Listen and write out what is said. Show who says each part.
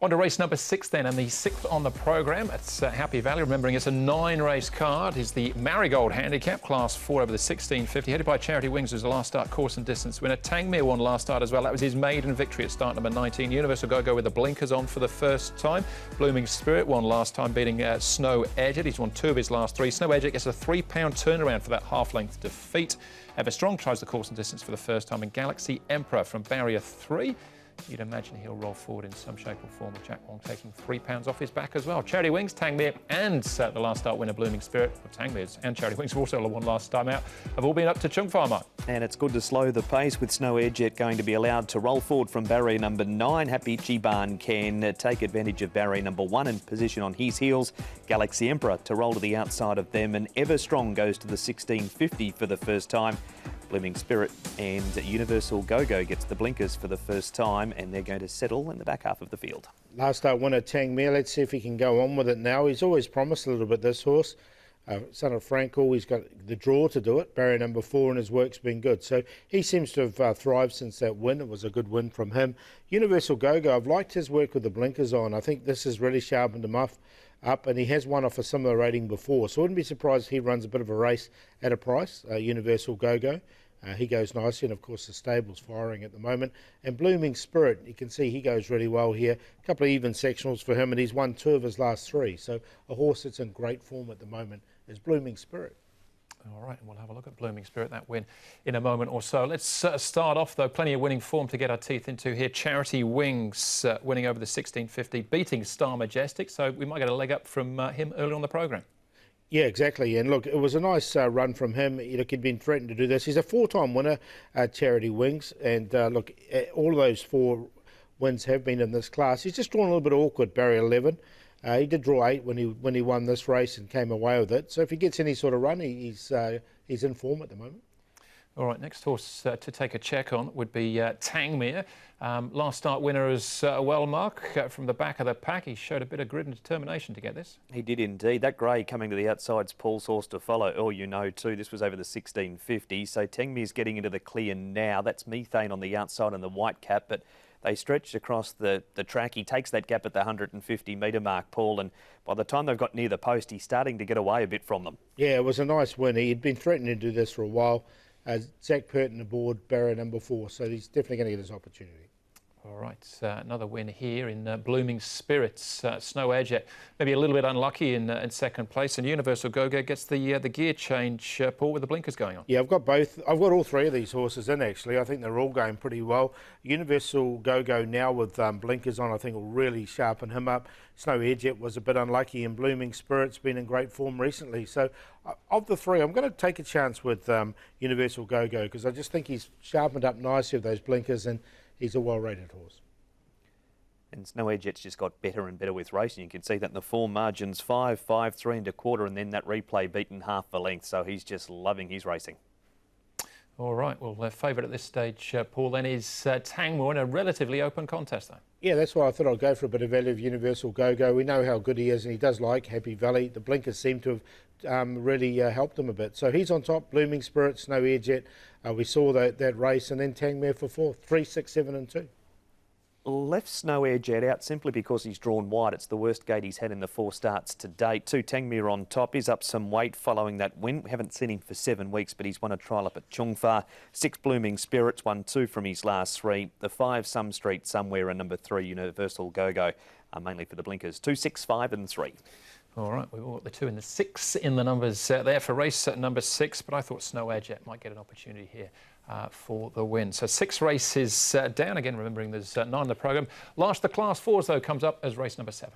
Speaker 1: On to race number 6 then, and the 6th on the programme. It's Happy Valley. Remembering it's a 9-race card. Is the Marigold Handicap, Class 4 over the 1650. Headed by Charity Wings, who's the last start course and distance winner. Tangmere won last start as well. That was his maiden victory at start number 19. Universal Goga with the blinkers on for the first time. Blooming Spirit won last time, beating Snow Edgett. He's won 2 of his last 3. Snow Edgett gets a £3 turnaround for that half-length defeat. Ever Strong tries the course and distance for the first time. And Galaxy Emperor from barrier 3. You'd imagine he'll roll forward in some shape or form, with Jack Wong taking £3 off his back as well. Charity Wings, Tangmere and the last start winner Blooming Spirit, Tangmere's and Charity Wings have also won last time out, have all been up to Chung Far, Mark.
Speaker 2: And it's good to slow the pace with Snow Edgett going to be allowed to roll forward from barrier number 9. Happy Chiban can take advantage of barrier number 1 and position on his heels. Galaxy Emperor to roll to the outside of them, and Ever Strong goes to the 1650 for the first time. Blooming Spirit and Universal Goga gets the blinkers for the first time, and they're going to settle in the back half of the field.
Speaker 3: Last start winner Tangmere, let's see if he can go on with it now. He's always promised a little bit, this horse. Son of Frankel, he's got the draw to do it, barrier number 4, and his work's been good. So he seems to have thrived since that win. It was a good win from him. Universal Goga, I've liked his work with the blinkers on. I think this has really sharpened him up, and he has won off a similar rating before. So I wouldn't be surprised if he runs a bit of a race at a price, Universal Goga. He goes nicely, and of course the stable's firing at the moment. And Blooming Spirit, you can see he goes really well here. A couple of even sectionals for him, and he's won 2 of his last 3. So a horse that's in great form at the moment is Blooming Spirit.
Speaker 1: All right, and we'll have a look at Blooming Spirit, that win, in a moment or so. Let's start off, though, plenty of winning form to get our teeth into here. Charity Wings winning over the 1650, beating Star Majestic, so we might get a leg up from him early on the programme.
Speaker 3: Yeah, exactly. And look, it was a nice run from him. Look, he'd been threatened to do this. He's a 4-time winner, Charity Wings. And look, all of those 4 wins have been in this class. He's just drawn a little bit awkward, barrier 11. He did draw 8 when he won this race and came away with it. So if he gets any sort of run, he's in form at the moment.
Speaker 1: All right, next horse to take a check on would be Tangmere. Last start winner as well, Mark, from the back of the pack. He showed a bit of grit and determination to get this.
Speaker 2: He did indeed. That grey coming to the outside's Paul's horse to follow. Oh, you know too, this was over the 1650. So Tangmere's getting into the clear now. That's Methane on the outside and the white cap, but they stretched across the track. He takes that gap at the 150 metre mark, Paul, and by the time they've got near the post, he's starting to get away a bit from them. Yeah,
Speaker 3: it was a nice win. He'd been threatening to do this for a while. Zach Purton aboard, barrier number 4, so he's definitely going to get his opportunity.
Speaker 1: All right, another win here in Blooming Spirits. Snow Edgett maybe a little bit unlucky in second place, and Universal Goga gets the gear change, Paul, with the blinkers going on.
Speaker 3: Yeah, I've got both. I've got all 3 of these horses in, actually. I think they're all going pretty well. Universal Goga now with blinkers on, I think will really sharpen him up. Snow Edgett was a bit unlucky, and Blooming Spirit's been in great form recently. So of the 3, I'm going to take a chance with Universal Goga, because I just think he's sharpened up nicely with those blinkers, and he's a well-rated horse.
Speaker 2: And Snow Edgett's just got better and better with racing. You can see that in the form margins, 5, 5, 3 1/4, and then that replay beaten half the length. So he's just loving his racing. All
Speaker 1: right, well, their favourite at this stage, Paul, then is Tangmere in a relatively open contest, though.
Speaker 3: Yeah, that's why I thought I'd go for a bit of value of Universal Goga. We know how good he is, and he does like Happy Valley. The blinkers seem to have really helped him a bit. So he's on top, Blooming Spirit, Snow Edgett. We saw that race, and then Tangmere for 4, 3, 6, 7 and 2.
Speaker 2: Left Snow Edgett out simply because he's drawn wide. It's the worst gate he's had in the 4 starts to date. 2 Tangmere on top. He's up some weight following that win. We haven't seen him for 7 weeks, but he's won a trial up at Chung Far. 6 Blooming Spirits, won 2 from his last 3. The 5 Some Street Somewhere, and number 3 Universal Goga, mainly for the blinkers. 2, 6, 5 and 3.
Speaker 1: All right, we've got the 2 and the 6 in the numbers there for race number 6, but I thought Snow Edgett might get an opportunity here for the win. So 6 races down, again remembering there's 9 in the programme. Last the Class 4s, though, comes up as race number 7.